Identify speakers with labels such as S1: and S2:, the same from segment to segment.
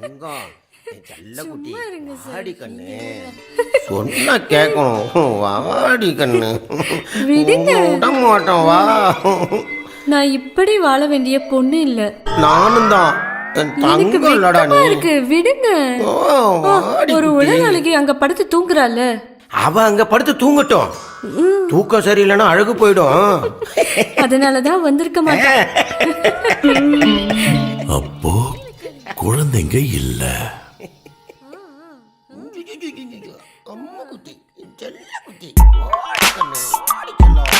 S1: தங்கம் செல்ல குட்டி
S2: சும்மா இருங்க சார்.
S1: வாடி கண்ணு சொன்னா கேட்கணும் வாடி கண்ணு
S2: விடுங்க.
S1: விட மாட்டோம் வா.
S2: நான் இப்படி வாழ வேண்டிய பொண்ணு இல்ல.
S1: நானும் தான் என்
S2: எனக்கு
S1: தங்கம் இல்லடா
S2: வெட்கமா
S1: நீ.
S2: இருக்கு. விடுங்க.
S1: ஓ, வாடி
S2: ஒரு
S1: குட்டி.
S2: உலகாளிக்கு அங்க படுத்து தூங்குறாள்.
S1: அவ அங்க படுத்து தூங்கட்டும். தூக்கம் சரியில்லைன்னா அழகு போயிடும்.
S2: அதனாலதான் வந்திருக்க மாட்டேன்.
S3: அப்போ குழந்தைங்க இல்ல.
S1: அம்மா குட்டி செல்ல குட்டி வாடி கண்ணு வாடி செல்லம்.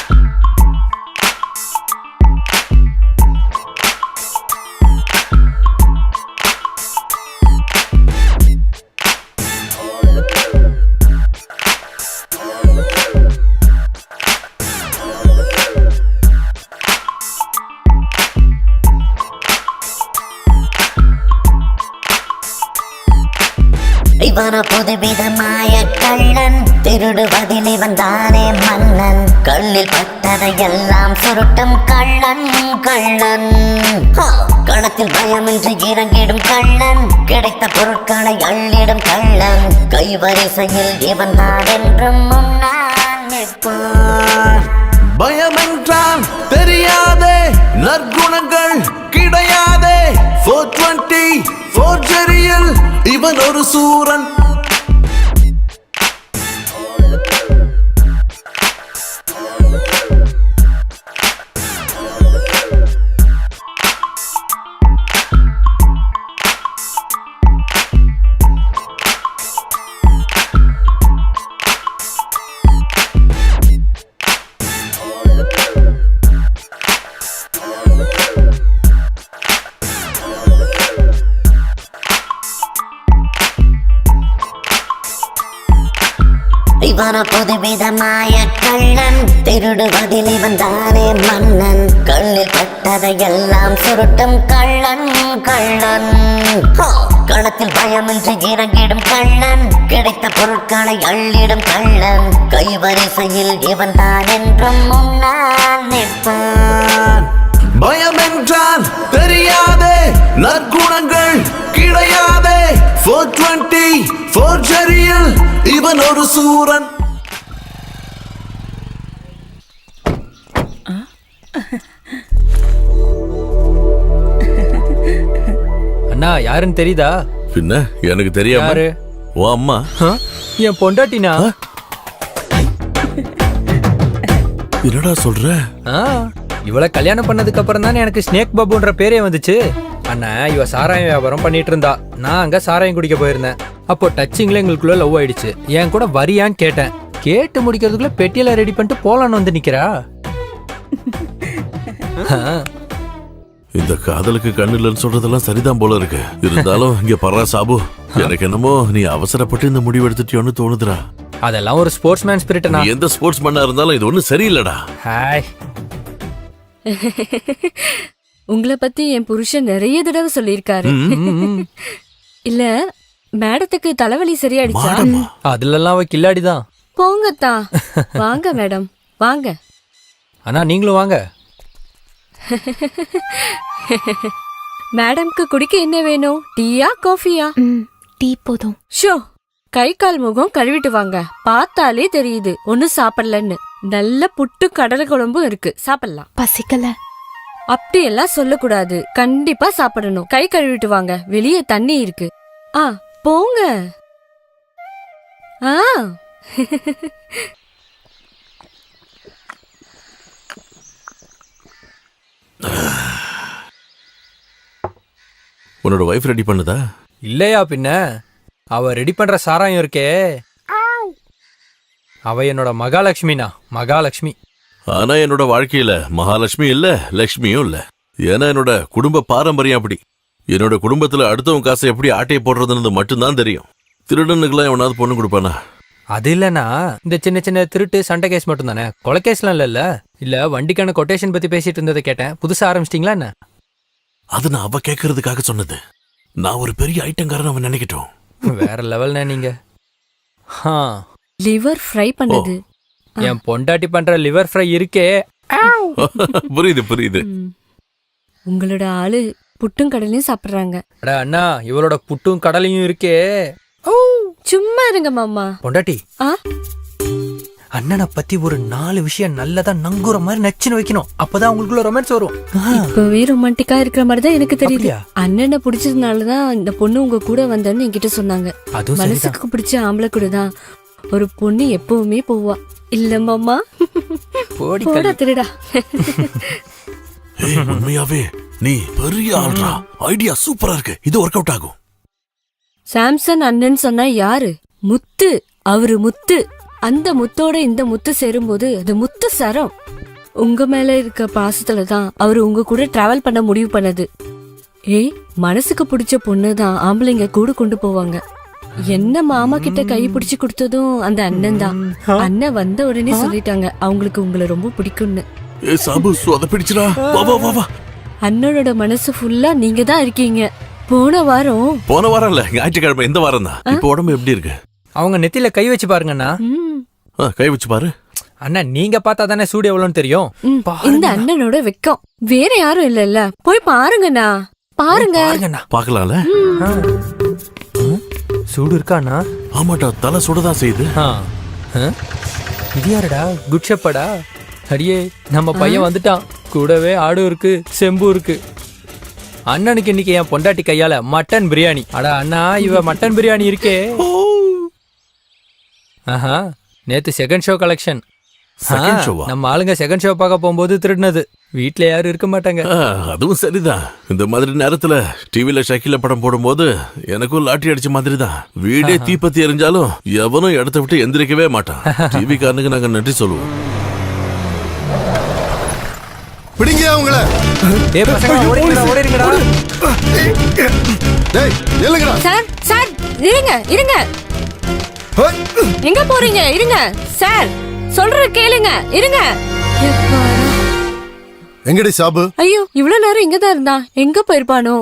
S4: இவன புதுவிதமாய கள்ளன், திருடுவதில் இவன் தானே மன்னன். கண்ணில் பட்டதையெல்லாம் சுருட்டும் கள்ளன் கள்ளன். களத்தில் பயமின்றி இறங்கிடும் கள்ளன், கிடைத்த பொருட்களை அள்ளிடும் கள்ளன். கைவரிசையில் இவன் தான் என்றும் முன்னால் நிற்பான்.
S3: பயமென்றால் தெரியாதே, நற்குணங்கள் கிடையாதே. 420 ஃபோர்ஜரியில் இவன் ஒரு சூரன்.
S4: இவன புதுவிதமாய கள்ளன், திருடுவதில் இவன் தானே மன்னன். கண்ணில் பட்டதையெல்லாம் சுருட்டும் கள்ளன் கள்ளன். களத்தில் பயமின்றி இறங்கிடும் கள்ளன், கிடைத்த பொருட்களை அள்ளிடும் கள்ளன். கைவரிசையில் இவன் தான் என்றும் முன்னால் நிற்பான்.
S3: பயமென்றால் தெரியாதே, நற்குணங்கள் கிடையாதே. 420 ஃபோர்ஜரியில் இவன் ஒரு சூரன்.
S5: அண்ணா யாருன்னு தெரியுதா?
S3: பின்ன எனக்கு தெரியாம.
S5: யாரு?
S3: ஓ அம்மா.
S5: என் பொண்டாட்டினா?
S3: என்னடா சொல்ற?
S5: இவளை கல்யாணம் பண்ணதுக்கு அப்புறம் தானே எனக்கு ஸ்னேக் பாபுன்ற பேரே வந்துச்சு. அண்ணா இவ சாராயம் வியாபாரம் பண்ணிட்டு இருந்தா, நான் அங்க சாராயம் குடிக்க போயிருந்தேன். அப்போ டச்சிங்ல எங்களுக்குள்ள லவ் ஆயிடுச்சு. என் கூட வரியான்னு கேட்டேன். கேட்டு முடிக்கிறதுக்குள்ள பெட்டியெல்லாம் ரெடி பண்ணிட்டு போலான்னு வந்து நிக்கிறா.
S3: இந்த காதலுக்கு கண்ணு இல்லைன்னு சொல்றதெல்லாம் சரிதான் போல இருக்கு. இருந்தாலும் இங்க பர்றா சாபு, எனக்கு என்னமோ நீ அவசரப்பட்டு இந்த முடிவு எடுத்துட்டியோன்னு தோணுதுடா.
S5: அதெல்லாம் ஒரு ஸ்போர்ட்ஸ் மேன் ஸ்பிரிட்.
S3: நீ எந்த ஸ்போர்ட்ஸ் மேனா இருந்தாலும் இது ஒண்ணும் சரியில்லடா.
S5: ஹாய்.
S2: உங்களை பத்தி என் புருஷன் நிறைய தடவை சொல்லியிருக்காரு. இல்ல மேடத்துக்கு தலைவலி சரியாயிடுச்சா?
S5: அதுலலாம் அவ கில்லாடிதான்.
S2: போங்கத்தா. வாங்க மேடம் வாங்க.
S5: அண்ணா நீங்களும் வாங்க.
S2: மேடம்க்கு குடிக்க என்ன வேணும்? டீயா காஃபியா?
S6: டீ போதும்.
S2: ஷோ, கை கால் முகம் கழுவிட்டு வாங்க. பார்த்தாலே தெரியுது ஒன்னும் சாப்பிடலன்னு. நல்ல புட்டு கடலை குழம்பும் இருக்கு, சாப்பிடலாம்.
S6: பசிக்கல.
S2: அப்படியெல்லாம் சொல்லக்கூடாது, கண்டிப்பா சாப்பிடணும். கை கழுவிட்டு வாங்க, வெளியே தண்ணி இருக்கு. ஆ போங்க. ஆ
S3: உன்னோட வைஃப் ரெடி பண்ணுதா?
S5: இல்லையா பின்ன. அவ ரெடி பண்ற சாராயம் இருக்கே, அவ என்னோட மகாலட்சுமினா. மகாலட்சுமி.
S3: ஆனா என்னோட வாழ்க்கையில மகாலட்சுமி இல்ல, லட்சுமியும் இல்ல. ஏன்னா என்னோட குடும்ப பாரம்பரியம் அப்படி. என்னோட குடும்பத்துல அடுத்தவங்க காசை எப்படி ஆட்டையை போடுறதுன்னு மட்டும்தான் தெரியும். திருடனுக்குலாம் எவனாவது பொண்ணு கொடுப்பானா?
S5: அது இல்லனா இந்த சின்ன சின்ன திருட்டு சண்டை கேஸ் மட்டும் தானே, கொலை கேஸ்லாம் இல்ல. இல்ல வண்டிக்கான கொட்டேஷன் பத்தி பேசிட்டு இருந்ததை கேட்டேன். புதுசா ஆரம்பிச்சிட்டீங்களா என்ன?
S3: அது நான் அவ கேட்கறதுக்காக சொன்னது. நான் ஒரு பெரிய ஐட்டங்காரன் அவன் நினைக்கிட்டோம்.
S5: வேற லெவல்னா நீங்க.
S2: லிவர் ஃப்ரை பண்ணது.
S5: என் பொண்டாட்டி பண்ற லிவர் ஃப்ரை இருக்கே.
S3: புரியுது புரியுது.
S2: உங்களோட ஆளு புட்டும் கடலையும் சாப்பிடுறாங்க.
S5: அட அண்ணா, இவளோட புட்டும் கடலையும் இருக்கே.
S2: ஓ சும்மா இருங்க மாமா.
S5: பொண்டாட்டி,
S2: ஆ
S5: அண்ணனை பத்தி ஒரு 4 விஷயம் நல்லதா நங்குற மாதிரி நச்சுன்னு வைக்கணும். அப்பதான் உங்களுக்குள்ள ரொமான்ஸ் வரும்.
S2: இப்பவே ரொமான்டிக்கா இருக்கிற மாதிரி தான் எனக்கு தெரியுது.
S5: அப்படியா?
S2: அண்ணனை பிடிச்சதுனாலதான் இந்த பொண்ணு உங்க கூட வந்தேன்னு என்கிட்ட சொன்னாங்க.
S5: அதுவும் சரிதான்.
S2: மனசுக்கு பிடிச்ச ஆம்பளை கூட தான் ஒரு பொண்ணு எப்பவுமே போவா. இல்ல மாமா?
S5: போடி
S2: போடா
S5: கள்ளி.
S2: திருடா.
S3: ஏய், உண்மையாவே நீ பெரிய ஆள்ரா. ஐடியா சூப்பரா இருக்கு. இது ஒர்க் அவுட் ஆகும்.
S2: சாம்சன் அண்ணன் சொன்னா யாரு? முத்து. அவரு முத்து. அந்த முத்தோட இந்த முத்து சேரும்போது அது முத்து சரம். உங்க மேல இருக்க பாசத்துலதான் அவரு உங்க கூட டிராவல் பண்ண முடிவு பண்ணது. ஏய், மனசுக்கு பிடிச்ச பொண்ணுதான் ஆம்பளைங்க கூட கொண்டு போவாங்க. என்ன மாமா கிட்ட கை பிடிச்சு கொடுத்ததும் அந்த அண்ணன் தான். அண்ணன் வந்த உடனே சொல்லிட்டாங்க அவங்களுக்கு உங்களை ரொம்ப பிடிக்கும்னு.
S3: ஏ சாபு, சொத பிடிச்சுடா. வா வா வா வா.
S2: அண்ணனோட மனசு ஃபுல்லா நீங்க தான் இருக்கீங்க. போன வாரம்
S3: போன வாரம் இல்ல, ஞாயிற்றுக்கிழமை இந்த வாரம் தான். இப்ப உடம்பு எப்படி இருக்கு?
S5: அவங்க நெத்தியில கை வச்சு பாருங்கண்ணா.
S3: கை வச்சு பாரு.
S5: அண்ணா, நீங்க பார்த்தா தானே சூடு எவ்வளவுன்னு தெரியும்.
S2: இந்த அண்ணனோட வெக்கம் வேற யாரும் இல்லல்ல. போய் பாருங்கண்ணா, பாருங்க.
S5: பாருங்கண்ணா.
S3: பாக்கலாம்ல?
S5: சூடு இருக்காண்ணா?
S3: ஆமாட்டா, தலை சுடதான் செய்யுது.
S5: இது யாருடா? குட் ஷெப்பர்டா? அடியே, நம்ம பையன் வந்துட்டான். கூடவே ஆடும் இருக்கு, செம்பு இருக்கு. அண்ணனுக்கு இன்னைக்கு என் பொண்டாட்டி கையால மட்டன் பிரியாணி. அடா அண்ணா, இவ மட்டன் பிரியாணி இருக்கே. ஆஹா, நேத்து second show collection.
S3: Second show வா?
S5: நம்ம ஆளுங்க செகண்ட் ஷோ பார்க்க போகும்போது திருடினது. வீட்ல யாரும் இருக்க மாட்டாங்க.
S3: அதுவும் சரிதான். இந்த மாதிரி நேரத்துல டிவில ஷக்கில படம் போடும்போது எனக்கும் லாட்டரி அடிச்ச மாதிரி தான். வீடே தீப்பத்தி எரிஞ்சாலும் எவனும் இடத்த விட்டு எந்திரிக்கவே மாட்டான். டிவி காரனுக்கு நாங்க நன்றி சொல்லுவோம்.
S6: பிடிங்க அவங்கள.
S5: டேய் பசங்க, ஓடிங்கடா, ஓடிங்கடா.
S6: டேய் நில்லுங்கடா.
S2: சார் சார் இருங்க இருங்க.
S6: ஹோய்.
S2: எங்க போறீங்க? இருங்க சார், சொல்ற கேளுங்க. இருங்க.
S6: எங்கடி சாபு?
S2: ஐயோ, இவ்வளவு நேரம் இங்கதான் இருந்தா. எங்க போயிருப்பானோ?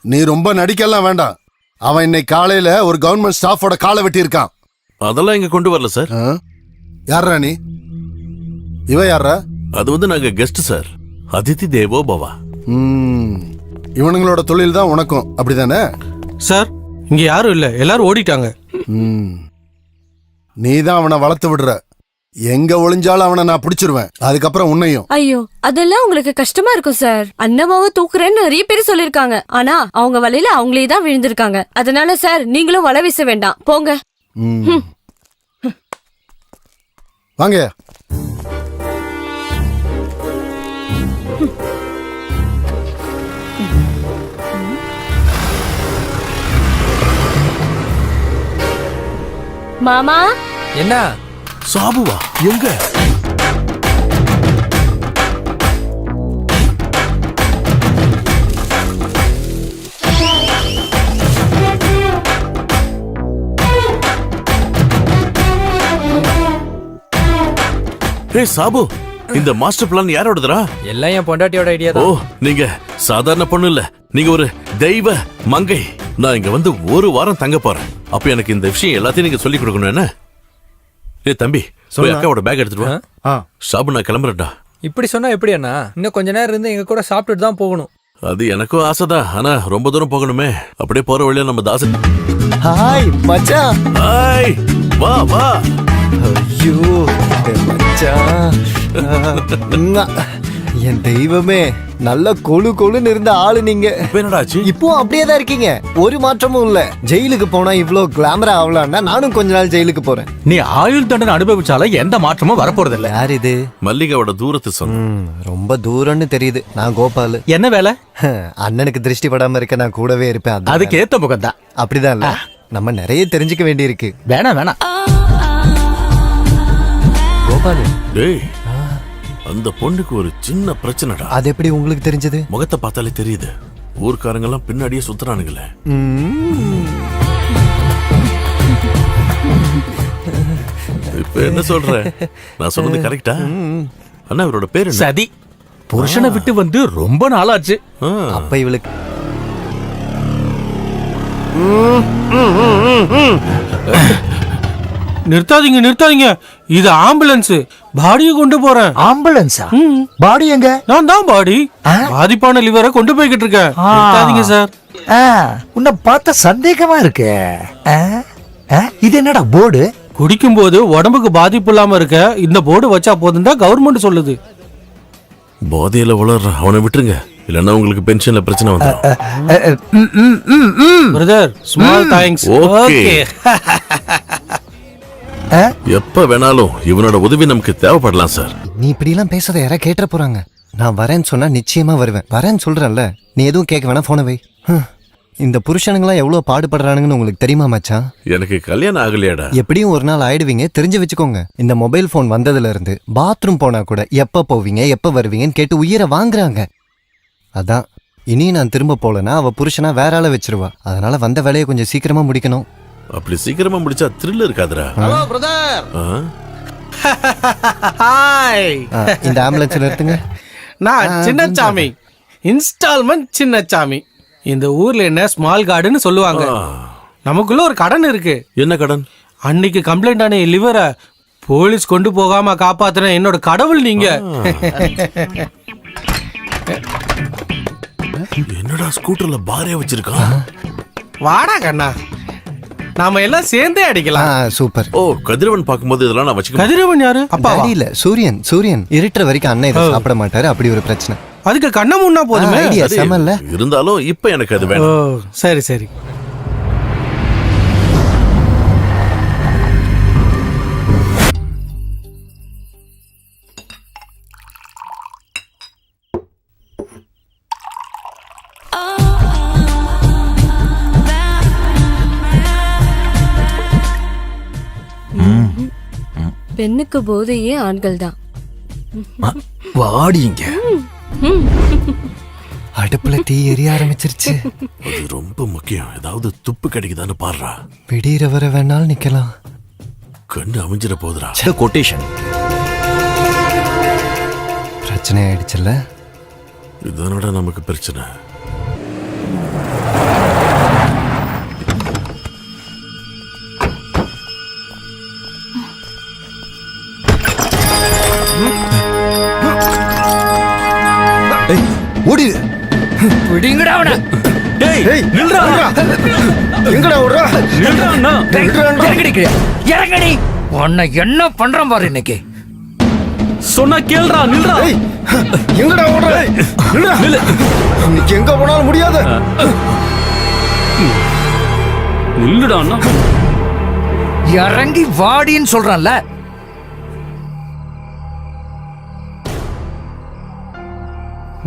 S6: நீ ரொம்ப நடிக்கலாம் வேண்டாம். அவன் இன்னைக்கு காலையில ஒரு கவர்மெண்ட் ஸ்டாஃபோட காலை வெட்டி இருக்கான்.
S3: அதெல்லாம் இங்க கொண்டு வரல சார்.
S6: யாரா நீ? இவ யாரா?
S3: அது வந்து நாங்க கெஸ்ட் சார். அதிதி தேவோ பவா.
S6: இவனுங்களோட தொழில் தான் உனக்கும், அப்படிதானே?
S7: சார், இங்க யாரும் இல்ல, எல்லாரும் ஓடிட்டாங்க.
S6: நீ தான் அவனை வளர்த்து விடுற. எங்க ஒளிஞ்சாலும் அவனை நான் பிடிச்சிருவேன். அதுக்கப்புறம் உன்னையும்.
S2: ஐயோ, அதெல்லாம் உங்களுக்கு கஷ்டமா இருக்கும் சார். அண்ணமாவை தூக்குறேன்னு நிறைய பேர் சொல்லிருக்காங்க. ஆனா அவங்க வலையில அவங்களே தான் விழுந்திருக்காங்க. அதனால சார், நீங்களும் வலை வீச வேண்டாம், போங்க.
S6: வாங்க.
S2: மாமா.
S5: என்ன
S3: சாபுவா? எங்க? ஏய் சாபு, இந்த மாஸ்டர் பிளான் யாரோடதுடா?
S5: எல்லாம் என் பொண்டாட்டியோட ஐடியா
S3: ஓ,
S5: தான்.
S3: நீங்க சாதாரண பொண்ணு இல்ல, நீங்க ஒரு தெய்வ மங்கை. நான் இங்க வந்து ஒரு வாரம் தங்க போறேன். அப்ப எனக்கு இந்த விஷயம் எல்லாத்தையும் நீங்க சொல்லி கொடுக்கணும். என்ன? ஏய் தம்பி, போய் அக்காவோட பேக் எடுத்துட்டு வா. சாபு, நான் கிளம்புறேன்டா.
S5: இப்படி சொன்னா எப்படி அண்ணா? இன்னும் கொஞ்ச நேரம் இருந்து எங்க கூட சாப்பிட்டுட்டு தான் போகணும்.
S3: அது எனக்கும் ஆசைதான். ஆனா ரொம்ப தூரம் போகணுமே. அப்படியே போற வழியில நம்ம தாசன்.
S8: ஹாய் மச்சான்.
S3: ஹாய், வா வா.
S8: ஐயோ மச்சான், என் தெய்வமே, நல்ல கொழு கொழுன்னு இருந்த ஆளு நீங்க.
S3: என்னடாச்சு?
S8: இப்போ அப்படியே தான் இருக்கீங்க, ஒரு மாற்றமும் இல்ல. ஜெயிலுக்கு போனா இவ்ளோ கிளாமரா ஆகலாம்னா நானும் கொஞ்ச நாள் ஜெயிலுக்கு போறேன்.
S7: நீ ஆயுள் தண்டனை அனுபவிச்சாலும் எந்த மாற்றமும் வரப்போறது இல்ல.
S8: யார் இது?
S3: மல்லிகாவோட தூரத்து சொந்தம்.
S8: ரொம்ப தூரம்னு தெரியுது. நான் கோபாலு.
S7: என்ன வேலை?
S8: அண்ணனுக்கு திருஷ்டி படாம இருக்க நான் கூடவே இருப்பேன்.
S7: அதுக்கு ஏத்த முகம் தான்.
S8: அப்படிதான் இல்ல, நம்ம நிறைய தெரிஞ்சுக்க வேண்டி இருக்கு.
S7: வேணாம் வேணாம்.
S8: கோபாலு,
S3: டேய், அந்த பொண்ணுக்கு ஒரு சின்ன பிரச்சனைடா.
S8: அது எப்படி உங்களுக்கு தெரிஞ்சது?
S3: முகத்தை பார்த்தாலே தெரியுது. ஊர்க்காரங்க எல்லாம் பின்னாடியே சுத்துறானுங்களே. இப்ப என்ன சொல்ற? நான் சொன்னது கரெக்டா? அண்ணா, இவரோட பேரு என்ன?
S7: சதி. புருஷனை விட்டு வந்து ரொம்ப நாளாச்சு.
S8: அப்ப இவளுக்கு
S7: நிறுத்தாதீங்க நிறுத்தாதீங்க, இது ஆம்புலன்ஸ். பாடியை கொண்டு போறேன்.
S9: ஆம்புலன்ஸா? பாடி எங்க?
S7: நான் தான் பாடி. பாதிப்பான லிவரை கொண்டு போய்கிட்டு இருக்கேன். நிறுத்தாதீங்க சார்.
S9: உன்னை பார்த்தா சந்தேகமா இருக்கு. இது என்னடா போர்டு?
S7: குடிக்கும் போது உடம்புக்கு பாதிப்பு இல்லாம இருக்க இந்த போர்டு வச்சா போதும் தான் கவர்மெண்ட் சொல்லுது.
S3: போதையில வளர்ற அவனை விட்டுருங்க, இல்லன்னா உங்களுக்கு பென்ஷன்ல பிரச்சனை வந்துடும்.
S7: Brother, small thanks.
S3: ஓகே. எப்ப வேணாலும் இவனோட உதவி நமக்கு தேவைப்படலாம் சார்.
S8: நீ இப்படி எல்லாம் பேசுறத யாரா கேட்ட போறாங்க. நான் வரேன்னு சொன்னா நிச்சயமா வருவேன். வரேன்னு சொல்றேன்ல, நீ எதுவும் கேட்க வேணா, போன வை. இந்த புருஷனுங்களாம் எவ்வளவு பாடுபடுறானுங்கன்னு உங்களுக்கு தெரியுமா மச்சான்?
S3: எனக்கு கல்யாணம் ஆகலையாடா.
S8: எப்படியும் ஒரு நாள் ஆயிடுவீங்க, தெரிஞ்சு வச்சுக்கோங்க. இந்த மொபைல் போன் வந்ததுல இருந்து பாத்ரூம் போனா கூட எப்ப போவீங்க எப்ப வருவீங்கன்னு கேட்டு உயிரை வாங்குறாங்க. அதான் இனி நான் திரும்ப போலனா அவ புருஷனா வேற ஆளை வச்சிருவா. அதனால வந்த வேலையை கொஞ்சம் சீக்கிரமா முடிக்கணும்.
S3: அப்படி சீக்கிரமா முடிச்சா த்ரில் இருக்காதுடா.
S1: Hello brother.
S7: ஹாய்.
S8: இந்த ஆம்புலன்ஸ் நிறுத்துங்க.
S7: நான் சின்னச்சாமி, இன்ஸ்டால்மெண்ட் சின்னச்சாமி. இந்த ஊர்ல என்ன ஸ்மால் கார்டுன்னு சொல்லுவாங்க. நமக்குள்ள ஒரு கடன் இருக்கு.
S3: என்ன கடன்?
S7: அன்னைக்கு கம்ப்ளைண்ட் ஆன லிவரை போலீஸ் கொண்டு போகாம காப்பாத்துன என்னோட கடவுள் நீங்க.
S3: என்னடா ஸ்கூட்டர்ல பாரே வச்சிருக்கான்?
S7: வாடா கண்ணா, நாம எல்லாம் சேர்ந்தே அடிக்கலாம்.
S8: சூப்பர்.
S3: ஓ, கதிரவன் பாக்கும்போது இதெல்லாம் நான் வச்சுக்க.
S7: கதிரவன் யாரு? அப்பா
S8: இல்ல, சூரியன். சூரியன் இருட்டுற வரைக்கும் அண்ணன் இதை சாப்பிட மாட்டாரு. அப்படி ஒரு பிரச்சனை.
S7: அதுக்கு கண்ண முன்னா போதுமே.
S8: ஐடியா செமல்ல.
S3: இருந்தாலும் இப்ப எனக்கு அது
S7: ஓ
S3: வேணும்.
S7: சரி சரி.
S2: பெண்ணுக்கு போதையே ஆண்கள் தான்.
S9: வாடிங்க.
S8: அடுப்புல தீ எரிய ஆரம்பிச்சிருச்சு.
S3: அது ரொம்ப முக்கியம். ஏதாவது துப்பு கிடைக்குதான்னு பாடுறா.
S8: விடியற வர வேணாலும் நிக்கலாம்.
S3: கண்டு அமைஞ்சிட போதுடா.
S9: கொட்டேஷன்.
S8: பிரச்சனை ஆயிடுச்சுல்ல.
S3: இதனோட நமக்கு பிரச்சனை.
S8: ஓடி
S9: விடுங்கடா அவனை.
S8: எங்கடா ஓடுறா?
S9: இறங்கடி, இறங்கடி. உன்னை என்ன பண்றான் பாரு இன்னைக்கு.
S7: சொன்னா கேள்றா. நில்றா.
S8: எங்கடா ஓடுற? இன்னைக்கு எங்க போனாலும் முடியாது.
S7: நில்லுடா அண்ணா.
S9: இறங்கி வாடின்னு சொல்றான்ல.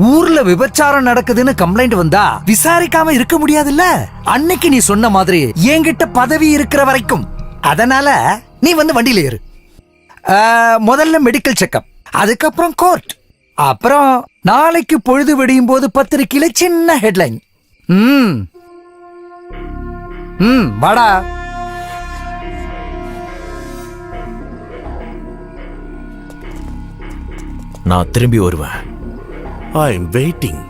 S9: ஊர்ல விபச்சாரம் நடக்குதுன்னு கம்ப்ளைண்ட் வந்தா விசாரிக்காம இருக்க முடியாதுல்ல. அன்னைக்கு நீ சொன்ன மாதிரி என்கிட்ட பதவி இருக்கிற வரைக்கும். அதனால நீ வந்து வண்டியில ஏறு. முதல்ல மெடிக்கல் செக்அப், அதுக்கப்புறம் கோர்ட், அப்புறம் நாளைக்கு பொழுது விடியும் போது பத்திரிக்கையில சின்ன ஹெட்லைன். வாடா. நான் திரும்பி வருவேன்.
S3: I am waiting.